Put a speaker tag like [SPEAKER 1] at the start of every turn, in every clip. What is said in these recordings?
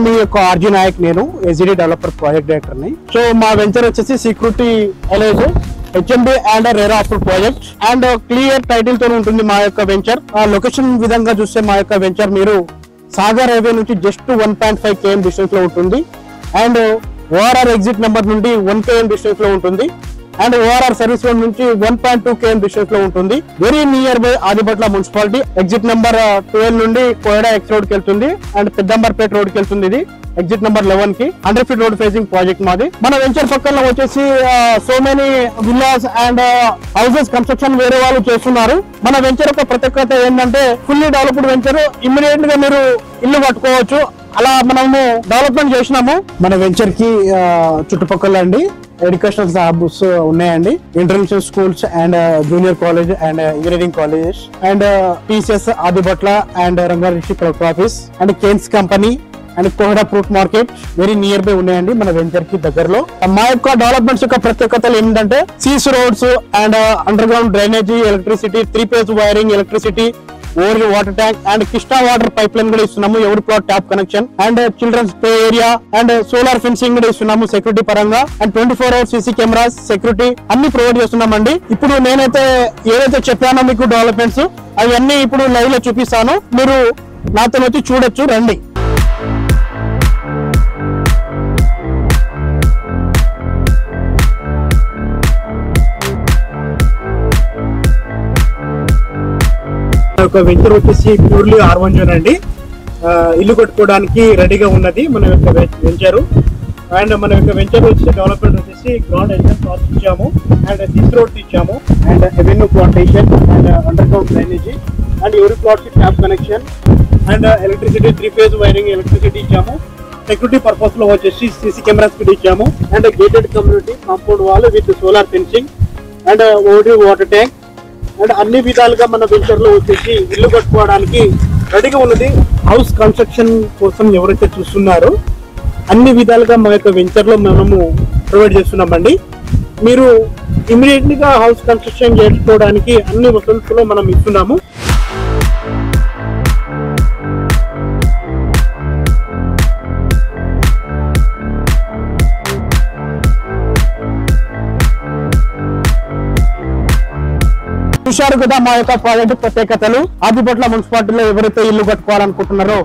[SPEAKER 1] మీ యొక్క ఆర్జీ నాయక్, నేను SGD developer project director ని. సో మా వెంచర్ వచ్చేసి security LIG HMD and RERA approve project and clear title తో ఉంటుంది మా యొక్క వెంచర్. లొకేషన్ విధంగా చూస్తే మా యొక్క వెంచర్ మీరు సాగర్ హైవే నుంచి జస్ట్ 1.5 km డిస్టెన్స్ లో ఉంటుంది అండ్ ఓఆర్ఆర్ ఎగ్జిట్ నెంబర్ నుండి 1 km డిస్టెన్స్ లో ఉంటుంది అండ్ ఓఆర్ఆర్ సర్వీస్ రోడ్ నుంచి 1.2 km డిస్టెన్స్ లో ఉంటుంది. Very near by Adibatla municipality. Exit number 12 నుండి కోయడా ఎక్స్ రోడ్ కి వెళ్తుంది అండ్ పెద్దంబర్పేట రోడ్ కి వెళ్తుంది. ఇది ఎగ్జిట్ నెంబర్ 11 కి 100 feet రోడ్ ఫేసింగ్ ప్రాజెక్ట్ మాది. మన వెంచర్ పక్కన వచ్చేసి so many villas and houses construction వేరే వాళ్ళు చేస్తున్నారు. మన వెంచర్ యొక్క ప్రత్యేకత ఏంటంటే ఫుల్లీ డెవలప్డ్ వెంచర్. ఇమ్మీడియట్ గా మీరు ఇల్లు కట్టుకోవచ్చు, అలా మనము డెవలప్మెంట్ చేసినాము. మన వెంచర్ కి చుట్టుపక్కల అండి ఎడ్యుకేషనల్ హబ్స్ ఉన్నాయండి. International schools and junior college and engineering colleges and TCS Adibatla and Rangareddy collector office and Kaynes company and Koheda fruit market very near by ఉన్నాయండి మన వెంచర్ కి దగ్గరలో. మా యొక్క డెవలప్మెంట్స్ యొక్క ప్రత్యేకతలు ఏంటంటే CC roads and underground drainage, electricity, 3-phase wiring, electricity, over water tank and Krishna water pipe line కూడా ఇస్తున్నాము. ఎవరి plot tap connection and children's play area and solar fencing కూడా ఇస్తున్నాము సెక్యూరిటీ పరంగా అండ్ 24 hours CC కెమెరాస్, సెక్యూరిటీ అన్ని provide చేస్తున్నామండి. ఇప్పుడు నేనైతే ఏదైతే చెప్పానో మీకు డెవలప్మెంట్స్ అవన్నీ ఇప్పుడు లైవ్ లో చూపిస్తాను. మీరు నాతో వచ్చి చూడొచ్చు, రండి. ఒక వెంచర్ వచ్చేసి ప్యూర్లీ R1 జోన్ అండి. ఇల్లు కట్టుకోవడానికి రెడీగా ఉన్నది మన యొక్క వెంచర్. అండ్ మన యొక్క వెంచర్ వచ్చి డెవలప్మెంట్ వచ్చేసి గ్రౌండ్ ఎంట్రన్స్ ప్లాట్స్ ఇచ్చాము అండ్ దిస్ రోడ్స్ ఇచ్చాము and revenue plantation and underground drainage and ఎవరి plots tap connection and electricity, 3-phase wiring, electricity ఇచ్చాము. సెక్యూరిటీ పర్పస్ లో వచ్చేసి CC కెమెరాస్ కూడా ఇచ్చాము and gated community compound wall with solar fencing and over water tank and అన్ని విధాలుగా మన venture లో వచ్చేసి ఇల్లు కట్టుకోవడానికి రెడీగా ఉన్నది. హౌస్ కన్స్ట్రక్షన్ కోసం ఎవరైతే చూస్తున్నారో అన్ని విధాలుగా మా యొక్క వెంచర్ లో మనము ప్రొవైడ్ చేస్తున్నామండి. మీరు ఇమీడియట్లీ గా హౌస్ కన్స్ట్రక్షన్ చేసుకోవడానికి అన్ని వసతులు మనం ఇస్తున్నాము. చూశారు కదా మా యొక్క ప్రాజెక్ట్ ప్రత్యేకతలు. ఆదిబట్ల మున్సిపాలిటీలో ఎవరైతే ఇల్లు కట్టుకోవాలనుకుంటున్నారో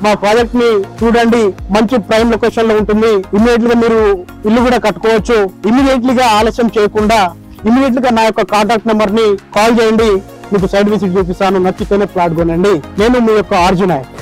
[SPEAKER 1] మా ప్రాజెక్ట్ ని చూడండి. మంచి ప్రైమ్ లొకేషన్ లో ఉంటుంది. ఇమీడియట్ గా మీరు ఇల్లు కూడా కట్టుకోవచ్చు. ఇమీడియట్లీ గా ఆలస్యం చేయకుండా ఇమీడియట్ గా నా యొక్క కాంటాక్ట్ నెంబర్ ని కాల్ చేయండి. మీకు సైట్ విజిట్ చూపిస్తాను. నచ్చితేనే ఫ్లాట్ కొనండి. నేను మీ యొక్క ఆర్జీ నాయక్.